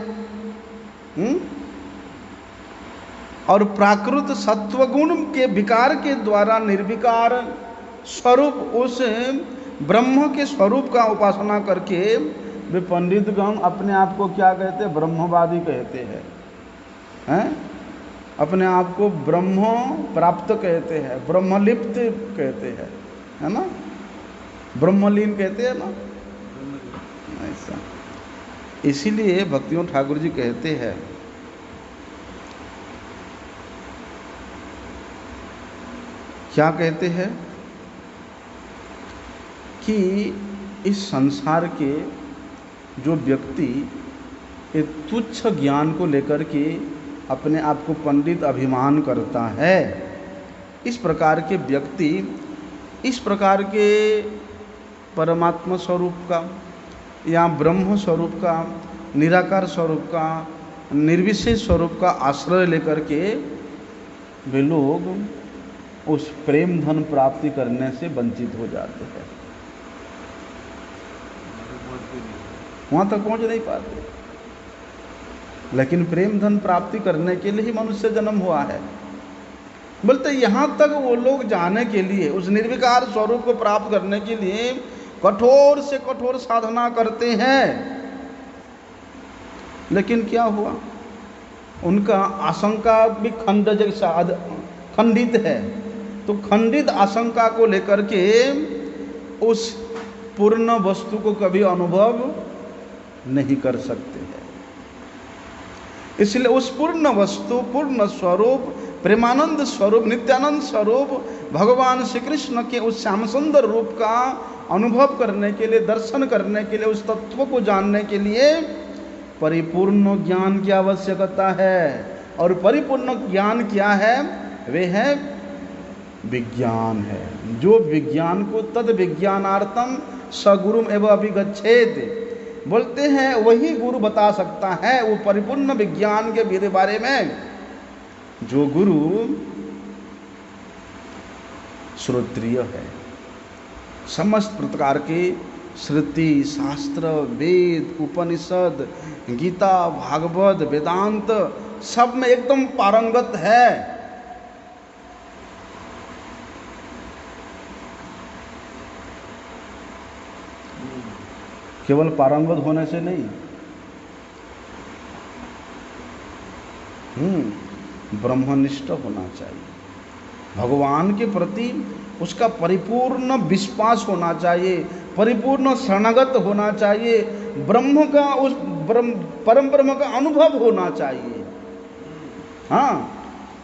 और प्राकृत सत्वगुण के विकार के द्वारा निर्विकार स्वरूप उस ब्रह्म के स्वरूप का उपासना करके वे पंडितगण अपने आप को क्या कहते हैं? ब्रह्मवादी कहते हैं। अपने आप को ब्रह्म प्राप्त कहते हैं, ब्रह्मलिप्त कहते हैं, है ना? ब्रह्मलीन कहते हैं ना, ऐसा। इसीलिए भक्तियों ठाकुर जी कहते हैं क्या कहते हैं कि इस संसार के जो व्यक्ति एक तुच्छ ज्ञान को लेकर के अपने आप को पंडित अभिमान करता है, इस प्रकार के व्यक्ति इस प्रकार के परमात्मा स्वरूप का या ब्रह्म स्वरूप का, निराकार स्वरूप का, निर्विशेष स्वरूप का आश्रय लेकर के वे लोग उस प्रेम धन प्राप्ति करने से वंचित हो जाते हैं। वहाँ तक पहुँच नहीं पाते। लेकिन प्रेम धन प्राप्ति करने के लिए ही मनुष्य जन्म हुआ है। बोलते यहाँ तक वो लोग जाने के लिए, उस निर्विकार स्वरूप को प्राप्त करने के लिए कठोर से कठोर साधना करते हैं। लेकिन क्या हुआ, उनका आशंका भी खंडित है। तो खंडित आशंका को लेकर के उस पूर्ण वस्तु को कभी अनुभव नहीं कर सकते हैं। इसलिए उस पूर्ण वस्तु, पूर्ण स्वरूप, प्रेमानंद स्वरूप, नित्यानंद स्वरूप भगवान श्री कृष्ण के उस श्याम सुंदर रूप का अनुभव करने के लिए, दर्शन करने के लिए, उस तत्व को जानने के लिए परिपूर्ण ज्ञान की आवश्यकता है। और परिपूर्ण ज्ञान क्या है? वे है विज्ञान है। जो विज्ञान को तद विज्ञानार्थम सगुरुम एवं अभिगच्छेत, बोलते हैं वही गुरु बता सकता है वो परिपूर्ण विज्ञान के बारे में, जो गुरु श्रोत्रिय है। समस्त प्रकार के श्रुति, शास्त्र, वेद, उपनिषद, गीता, भागवत, वेदांत सब में एकदम पारंगत है। केवल पारंगत होने से नहीं, ब्रह्मनिष्ठ होना चाहिए। भगवान के प्रति उसका परिपूर्ण विश्वास होना चाहिए, परिपूर्ण शरणागत होना चाहिए, ब्रह्म का, उस परम ब्रह्म का अनुभव होना चाहिए। हाँ,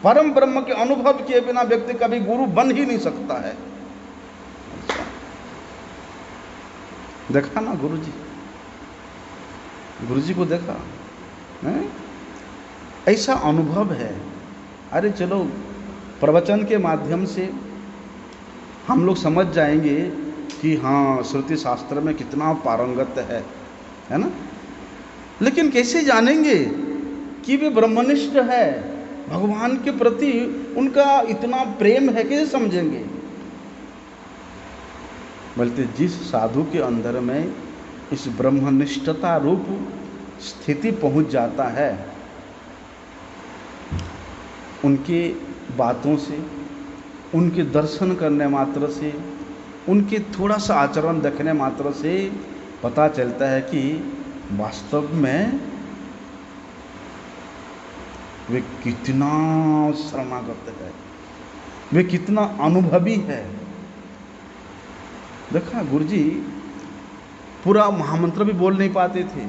परम ब्रह्म के अनुभव किए बिना व्यक्ति कभी गुरु बन ही नहीं सकता है। देखा ना गुरुजी को देखा है? ऐसा अनुभव है। अरे चलो, प्रवचन के माध्यम से हम लोग समझ जाएंगे कि हाँ, श्रुति शास्त्र में कितना पारंगत है ना। लेकिन कैसे जानेंगे कि वे ब्रह्मनिष्ठ है, भगवान के प्रति उनका इतना प्रेम है, कैसे समझेंगे? बोलते जिस साधु के अंदर में इस ब्रह्मनिष्ठता रूप स्थिति पहुंच जाता है, उनके बातों से, उनके दर्शन करने मात्र से, उनके थोड़ा सा आचरण देखने मात्र से पता चलता है कि वास्तव में वे कितना शरणागत है, वे कितना अनुभवी है। देखा, गुरुजी पूरा महामंत्र भी बोल नहीं पाते थे,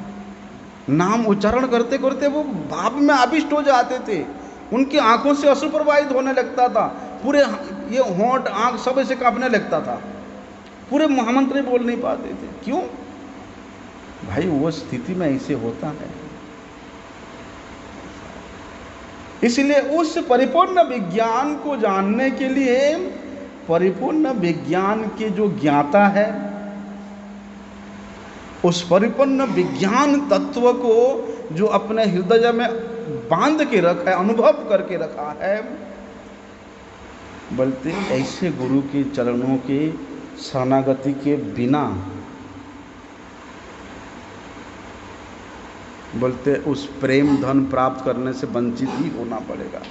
नाम उच्चारण करते करते वो भाव में आविष्ट हो जाते थे, उनकी आंखों से अश्रु प्रवाहित होने लगता था, पूरे ये होंठ, आंख सब ऐसे कांपने लगता था, पूरे महामंत्र बोल नहीं पाते थे। क्यों भाई? वो स्थिति में ऐसे होता है। इसलिए उस परिपूर्ण विज्ञान को जानने के लिए, परिपूर्ण विज्ञान के जो ज्ञाता है, उस परिपूर्ण विज्ञान तत्व को जो अपने हृदय में बांध के रखा है, अनुभव करके रखा है, बोलते ऐसे गुरु के चरणों के शरणागति के बिना, बोलते उस प्रेम धन प्राप्त करने से वंचित ही होना पड़ेगा।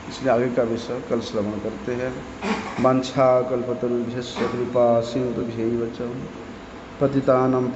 इसलिए आगे का विषय कल श्रवण करते हैं। वांछा कल्पतरुभ्यश्च कृपा सिन्धुभ्यैव च पतितानां